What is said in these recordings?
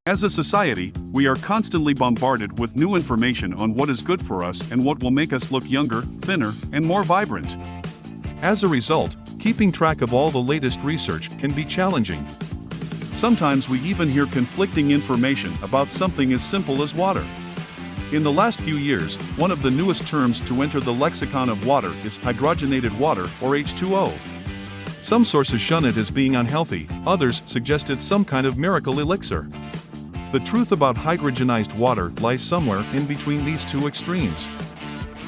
As a society, we are constantly bombarded with new information on what is good for us and what will make us look younger, thinner, and more vibrant. As a result, keeping track of all the latest research can be challenging. Sometimes we even hear conflicting information about something as simple as water. In the last few years, one of the newest terms to enter the lexicon of water is hydrogenated water, or H2O. Some sources shun it as being unhealthy, others suggest it's some kind of miracle elixir. The truth about hydrogenized water lies somewhere in between these two extremes.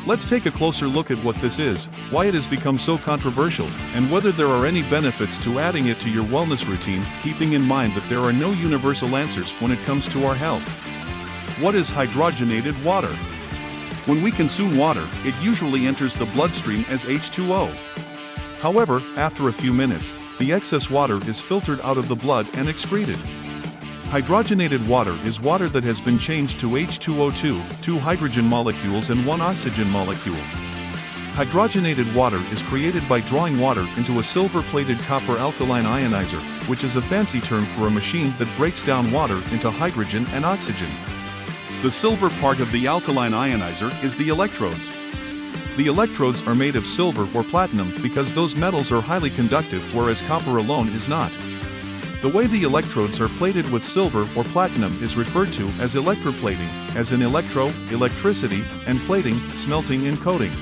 Let's take a closer look at what this is, why it has become so controversial, and whether there are any benefits to adding it to your wellness routine, keeping in mind that there are no universal answers when it comes to our health. What is hydrogenated water? When we consume water, it usually enters the bloodstream as H2O. However, after a few minutes, the excess water is filtered out of the blood and excreted. Hydrogenated water is water that has been changed to H2O2, 2 hydrogen molecules and 1 oxygen molecule. Hydrogenated water is created by drawing water into a silver-plated copper alkaline ionizer, which is a fancy term for a machine that breaks down water into hydrogen and oxygen. The silver part of the alkaline ionizer is the electrodes. The electrodes are made of silver or platinum because those metals are highly conductive, whereas copper alone is not. The way the electrodes are plated with silver or platinum is referred to as electroplating, as in electricity, and plating, smelting and coating.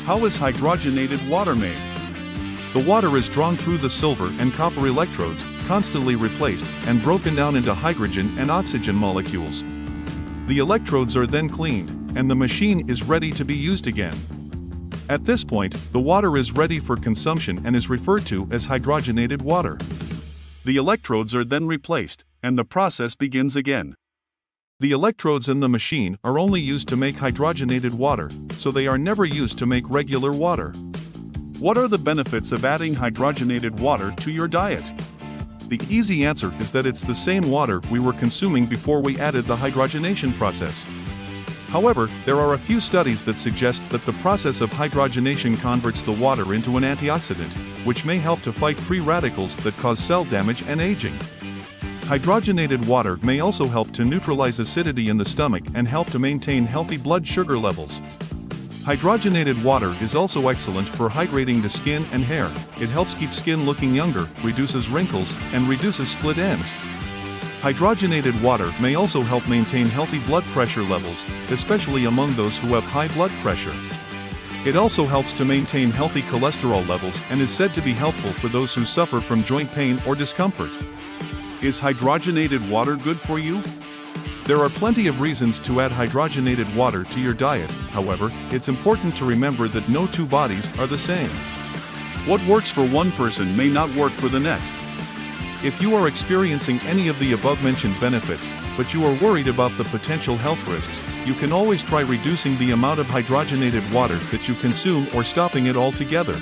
How is hydrogenated water made? The water is drawn through the silver and copper electrodes, constantly replaced, and broken down into hydrogen and oxygen molecules. The electrodes are then cleaned, and the machine is ready to be used again. At this point, the water is ready for consumption and is referred to as hydrogenated water. The electrodes are then replaced, and the process begins again. The electrodes in the machine are only used to make hydrogenated water, so they are never used to make regular water. What are the benefits of adding hydrogenated water to your diet? The easy answer is that it's the same water we were consuming before we added the hydrogenation process. However, there are a few studies that suggest that the process of hydrogenation converts the water into an antioxidant, which may help to fight free radicals that cause cell damage and aging. Hydrogenated water may also help to neutralize acidity in the stomach and help to maintain healthy blood sugar levels. Hydrogenated water is also excellent for hydrating the skin and hair. It helps keep skin looking younger, reduces wrinkles, and reduces split ends. Hydrogenated water may also help maintain healthy blood pressure levels, especially among those who have high blood pressure. It also helps to maintain healthy cholesterol levels and is said to be helpful for those who suffer from joint pain or discomfort. Is hydrogenated water good for you? There are plenty of reasons to add hydrogenated water to your diet. However, it's important to remember that no two bodies are the same. What works for one person may not work for the next. If you are experiencing any of the above-mentioned benefits, but you are worried about the potential health risks, you can always try reducing the amount of hydrogenated water that you consume or stopping it altogether.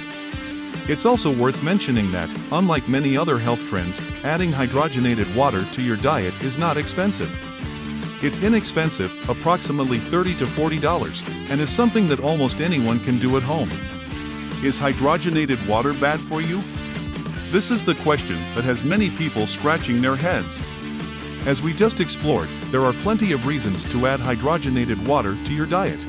It's also worth mentioning that, unlike many other health trends, adding hydrogenated water to your diet is not expensive. It's inexpensive, approximately $30 to $40, and is something that almost anyone can do at home. Is hydrogenated water bad for you? This is the question that has many people scratching their heads. As we just explored, there are plenty of reasons to add hydrogenated water to your diet.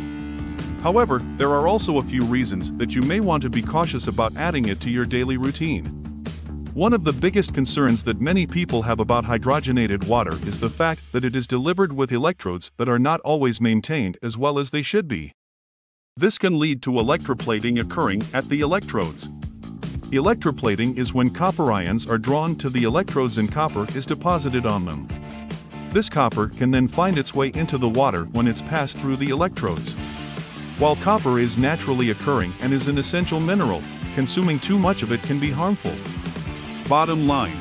However, there are also a few reasons that you may want to be cautious about adding it to your daily routine. One of the biggest concerns that many people have about hydrogenated water is the fact that it is delivered with electrodes that are not always maintained as well as they should be. This can lead to electroplating occurring at the electrodes. Electroplating is when copper ions are drawn to the electrodes and copper is deposited on them. This copper can then find its way into the water when it's passed through the electrodes. While copper is naturally occurring and is an essential mineral, consuming too much of it can be harmful. Bottom line: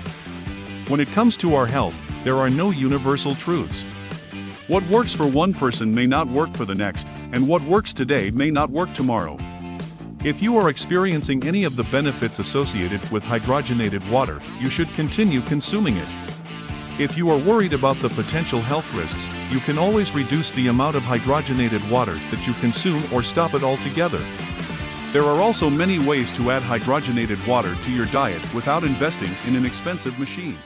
when it comes to our health, there are no universal truths. What works for one person may not work for the next, and what works today may not work tomorrow. If you are experiencing any of the benefits associated with hydrogenated water, you should continue consuming it. If you are worried about the potential health risks, you can always reduce the amount of hydrogenated water that you consume or stop it altogether. There are also many ways to add hydrogenated water to your diet without investing in an expensive machine.